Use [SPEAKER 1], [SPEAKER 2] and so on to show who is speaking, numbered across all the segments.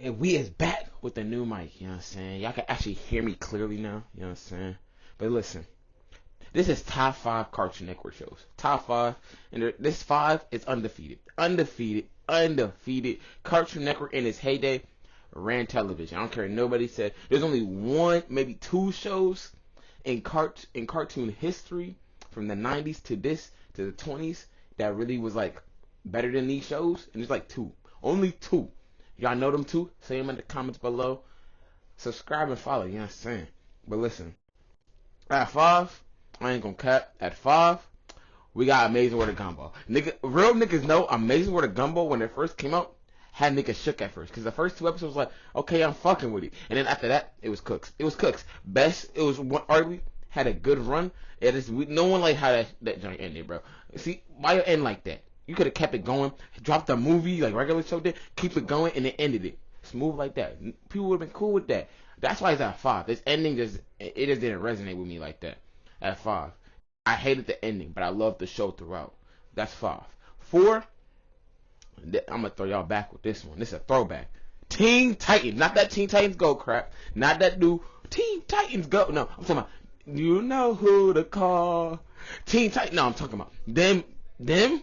[SPEAKER 1] And we is back with the new mic, you know what I'm saying? Y'all can actually hear me clearly now, you know what I'm saying? But listen, this is top five Cartoon Network shows. Top five, and this five is undefeated. Undefeated, undefeated. Cartoon Network in its heyday ran television. I don't care what nobody said. There's only one, maybe two shows in cartoon history from the 90s to the 20s that really was like better than these shows, and there's like two. Only two. Y'all know them too? Say them in the comments below. Subscribe and follow, you know what I'm saying? But listen, at five, I ain't gonna cap. At five, we got Amazing World of Gumball. Nigga, real niggas know Amazing World of Gumball when it first came out had niggas shook at first. Cause the first two episodes was like, okay, I'm fucking with it. And then after that, it was Cooks. It was Cooks. Best, it was one, arguably had a good run. It is, no one like how that joint ended, bro. See, why it end like that? You could have kept it going, dropped the movie like regular show did, keep it going, and then ended it smooth like that. People would have been cool with that. That's why it's at five. This ending just didn't resonate with me like that. At five, I hated the ending, but I loved the show throughout. That's five. Four, I'm gonna throw y'all back with this one. This is a throwback. Teen Titans, not that Teen Titans Go crap, not that new Teen Titans Go. No, I'm talking about you know who to call. Teen Titans. No, I'm talking about them, them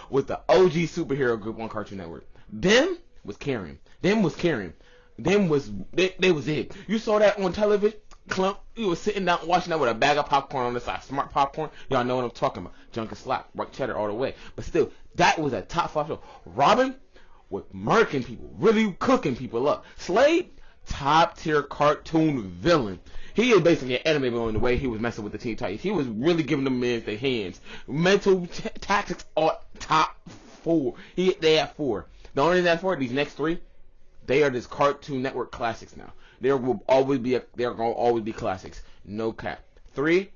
[SPEAKER 1] was the OG superhero group on Cartoon Network. Them was caring. Them was caring. Them was they was it. You saw that on television. Clump, you was sitting down watching that with a bag of popcorn on the side. Smart popcorn. Y'all know what I'm talking about. Junk and slap, white cheddar all the way. But still, that was a top five show. Robin was murking people, really cooking people up. Slade, top tier cartoon villain. He is basically an anime villain the way he was messing with the Teen Titans. He was really giving them men their hands. Mental tactics are top four. They have four. The only thing that's four, these next three, they are just Cartoon Network classics now. They're going to always be classics. No cap. Three,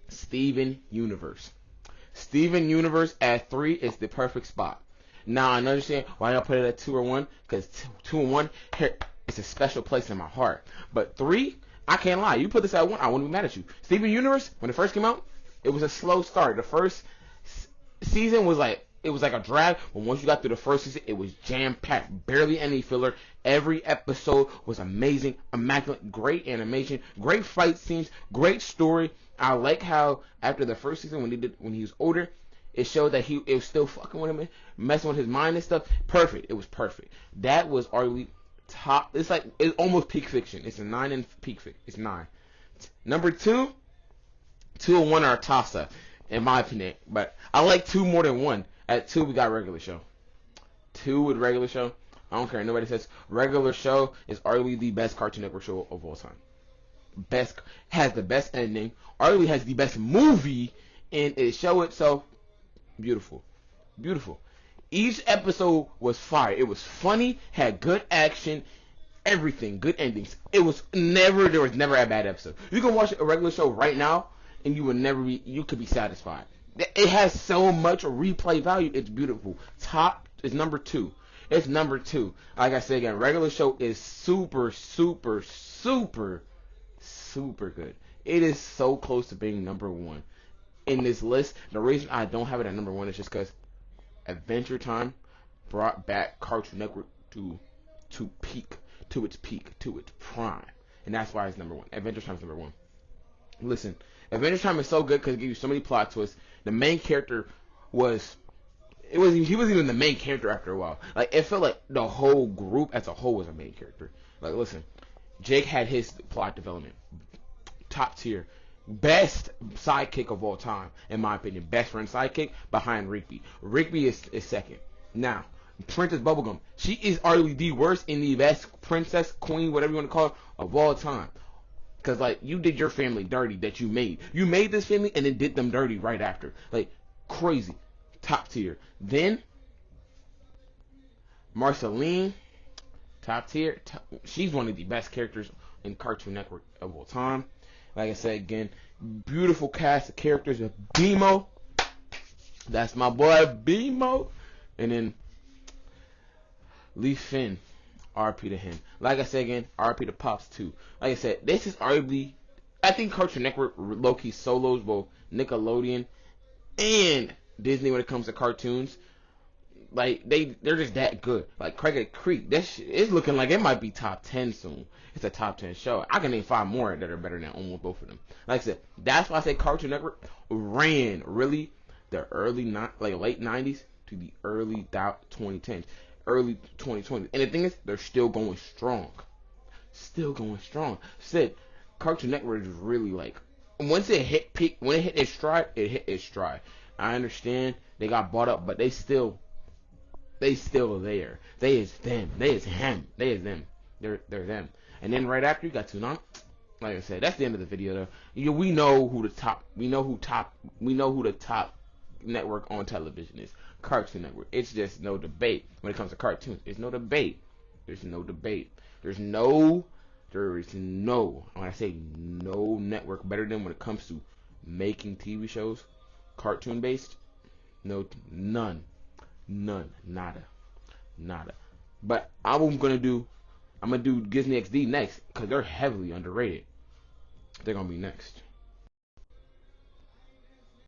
[SPEAKER 1] Steven Universe. Steven Universe at three is the perfect spot. Now I understand why y'all put it at two or one, because two and one here it's a special place in my heart. But three, I can't lie. You put this at one, I wouldn't be mad at you. Steven Universe, when it first came out, it was a slow start. The first season was like a drag, but once you got through the first season, it was jam-packed, barely any filler. Every episode was amazing, immaculate, great animation, great fight scenes, great story. I like how after the first season, when he was older, it showed that it was still fucking with him, messing with his mind and stuff. Perfect. It was perfect. That was arguably top. It's almost peak fiction. It's a 9 in peak fiction. It's 9. Number two and one are a toss-up, in my opinion. But I like two more than one. At two, we got Regular Show. Two with Regular Show. I don't care. Nobody says Regular Show is arguably the best Cartoon Network show of all time. Has the best ending. Arguably has the best movie, and it show itself beautiful. Beautiful. Each episode was fire. It was funny, had good action, everything, good endings. There was never a bad episode. You can watch a Regular Show right now, and you could be satisfied. It has so much replay value. It's beautiful. Top is number two. It's number two. Like I said again, Regular Show is super, super, super, super good. It is so close to being number one in this list. The reason I don't have it at number one is just because Adventure Time brought back Cartoon Network to its peak, to its prime, and that's why it's number one. Adventure Time is number one. Listen, Adventure Time is so good because it gives you so many plot twists. The main character he wasn't even the main character after a while. Like, it felt like the whole group as a whole was a main character. Like, listen, Jake had his plot development, top tier, best sidekick of all time, in my opinion. Best friend sidekick behind Rigby. Rigby is second. Now, Princess Bubblegum, she is arguably the worst and the best princess, queen, whatever you want to call her, of all time. Because, like, you did your family dirty that you made. You made this family and then did them dirty right after. Like, crazy. Top tier. Then, Marceline, top tier. She's one of the best characters in Cartoon Network of all time. Like I said again, beautiful cast of characters. BMO. That's my boy, BMO. And then, Lee Finn. RP to him. Like I said again, RP to Pops too. Like I said, this is arguably, I think Cartoon Network low-key solos both Nickelodeon and Disney when it comes to cartoons. Like they're just that good. Like Craig Creek, that shit is looking like it might be top 10 soon. It's a top 10 show. I can name 5 more that are better than almost both of them. Like I said, that's why I say Cartoon Network ran really the late 90s to the early 2010s, early 2020s. And the thing is, they're still going strong. Still going strong. Said Cartoon Network is really like, once it hit peak, when it hit its stride, it hit its stride. I understand they got bought up, but they still there. They is them. They is him. They is them. They're them. And then right after you got Toonami. Like I said, that's the end of the video though. We know who the top network on television is. Cartoon Network. It's just no debate when it comes to cartoons. It's no debate. There's no debate. There is no, when I say no network better than when it comes to making TV shows, cartoon based. No, none, nada. But I'm gonna do Disney XD next because they're heavily underrated. They're gonna be next.